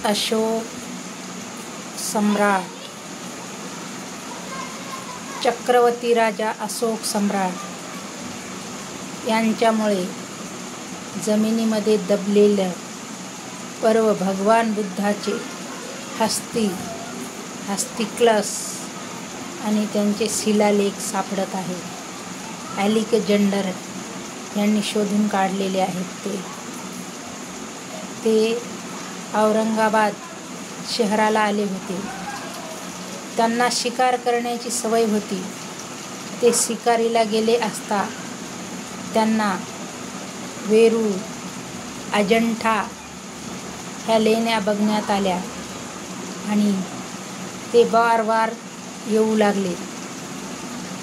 अशोक सम्राट, चक्रवर्ती राजा अशोक सम्राट यांच्यामुळे जमिनीमध्ये दबलेलं पर्व भगवान बुद्धाचे हस्तिकल्स आणि त्यांचे शिलालेख सापडत आहेत. अलेक्झांडर यांनी शोधून काढलेले आहेत. ते औरंगाबाद शहराला आले होते. त्यांना शिकार करण्याची सवय होती. ते शिकारीला गेले असता त्यांना वेरूळ, अजंठा ह्या लेण्या बघण्यात आल्या आणि ते वारंवार येऊ लागले.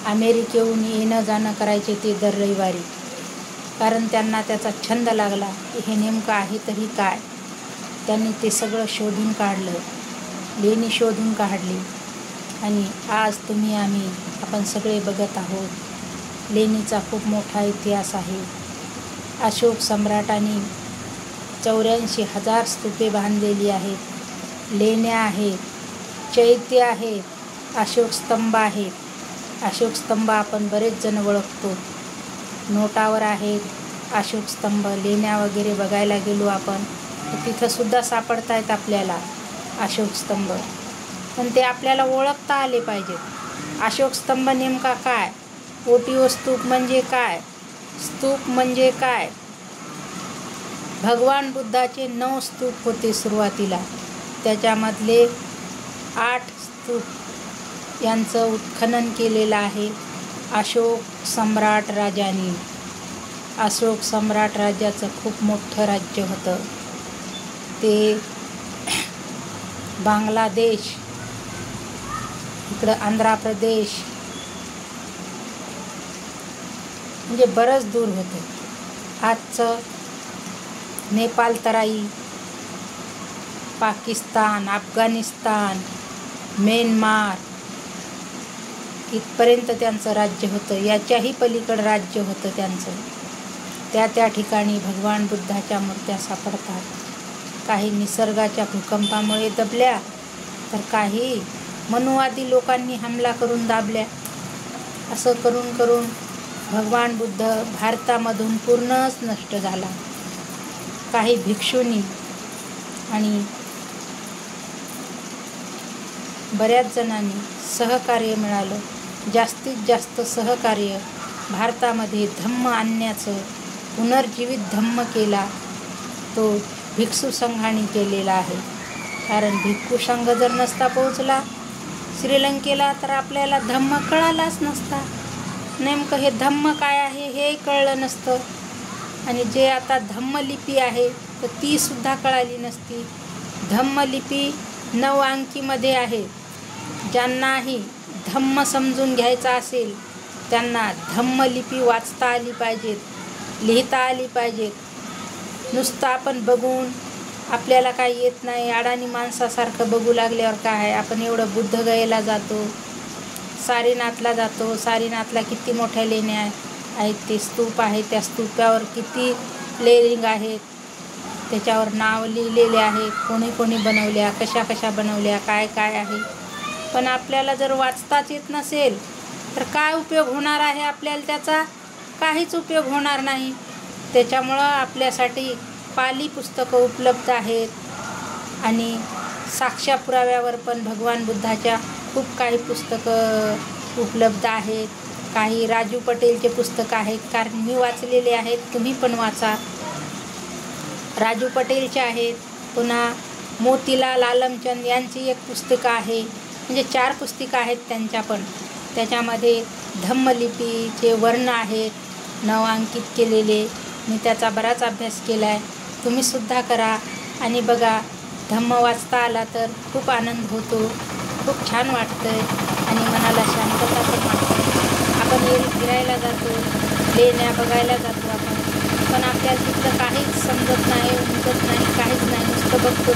अमेरिकेहून येणं जाणं करायचे ते दर रविवारी, कारण त्यांना त्याचा छंद लागला. हे नेमकं आहे तरी काय. त्यांनी ते सगळं शोधून काढलं, लेणी शोधून काढली आणि आज आपण सगळे बघत आहोत. लेणीचा खूप मोठा इतिहास आहे. अशोक सम्राटांनी 84,000 स्तूपे बांधलेली आहेत. लेण्या आहेत, चैत्य आहेत, अशोक स्तंभ आहेत. अशोक स्तंभ आपण बरेच जण ओळखतो. नोटावर आहेत अशोक स्तंभ. लेण्या वगैरे बघायला गेलो आपण तर तिथंसुद्धा सापडत आहेत आपल्याला अशोक स्तंभ. पण ते आपल्याला ओळखता आले पाहिजेत. अशोक स्तंभ नेमका काय, ओटीओ स्तूप म्हणजे काय, स्तूप म्हणजे काय. भगवान बुद्धाचे 9 स्तूप होते सुरुवातीला. त्याच्यामधले 8 स्तूप यांचं उत्खनन केलेलं आहे अशोक सम्राट राजांनी. अशोक सम्राट राजाचं खूप मोठं राज्य होतं. ते बांगलादेश, इकडं आंध्र प्रदेश म्हणजे बरंच दूर होतं. आजचं नेपाल तराई, पाकिस्तान, अफगाणिस्तान, म्यानमार इथपर्यंत त्यांचं राज्य होतं. याच्याही पलीकडं राज्य होतं त्यांचं. त्या ठिकाणी भगवान बुद्धाच्या मूर्त्या सापडतात. काही निसर्गाच्या भूकंपामुळे दबल्या तर काही मनुवादी लोकांनी हमला करून दाबल्या. असं करून करून भगवान बुद्ध भारतामधून पूर्णच नष्ट झाला. काही भिक्षुनी आणि बऱ्याच जणांनी सहकार्य मिळालं. जास्तीत जास्त सहकार्य भारतामध्ये धम्म आणण्याचं, पुनर्जीवित धम्म केला तो भिक्षू संघाने केलेला आहे. कारण भिक्खू संघ जर नसता पोहोचला श्रीलंकेला तर आपल्याला धम्म कळालाच नसता. नेमकं हे धम्म काय आहे हे कळलं नसतं. आणि जे आता धम्मलिपी आहे तर तीसुद्धा कळाली नसती. धम्मलिपी 9 अंकीमध्ये आहे. ज्यांनाही धम्म समजून घ्यायचा असेल त्यांना धम्मलिपी वाचता आली पाहिजेत, लिहिता आली पाहिजेत. नुसतं आपण बघून आपल्याला काही येत नाही, अडाणी माणसासारखं बघू लागल्यावर काय. आपण एवढं बुद्धगयेला जातो, सारीनाथला जातो. सारीनाथला किती मोठ्या लेण्या आहेत, ते स्तूप आहे. त्या स्तूपावर किती लेयरिंग आहेत, त्याच्यावर नाव लिहिलेले आहे, कोणी कोणी बनवल्या, कशा कशा बनवल्या, काय काय आहे. पण आपल्याला जर वाचताच येत नसेल तर काय उपयोग होणार आहे आपल्याला त्याचा? काहीच उपयोग होणार नाही. त्याच्यामुळं आपल्यासाठी पाली पुस्तकं उपलब्ध आहेत आणि साक्ष्य पुराव्यावर पण भगवान बुद्धाच्या खूप काही पुस्तकं उपलब्ध आहेत. काही राजू पटेलचे पुस्तकं आहेत, कारण मी वाचलेले आहेत. तुम्ही पण वाचा. राजू पटेलचे आहेत. पुन्हा मोतीलाल आलमचंद यांची एक पुस्तकं आहे. म्हणजे 4 पुस्तिका आहेत त्यांच्या पण. त्याच्यामध्ये धम्मलिपीचे वर्ण आहेत 9 अंकित केलेले. मी त्याचा बराच अभ्यास केला आहे. तुम्हीसुद्धा करा आणि बघा. धम्म वाचता आला तर खूप आनंद होतो, खूप छान वाटतं आणि मनाला शांतता पण वाटते. आपण फिरायला जातो, लेण्या बघायला जातो आपण, पण आपल्याला तिथलं काहीच समजत नाही, उमजत नाही, काहीच नाही. नुसतं बघतो.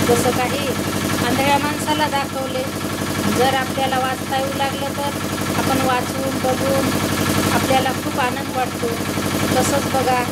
जसं काही आंधळ्या माणसाला दाखवले. जर आपल्याला वाचता येऊ लागलं तर आपण वाचून बघून आपल्याला खूप आनंद वाटतो. तसंच बघा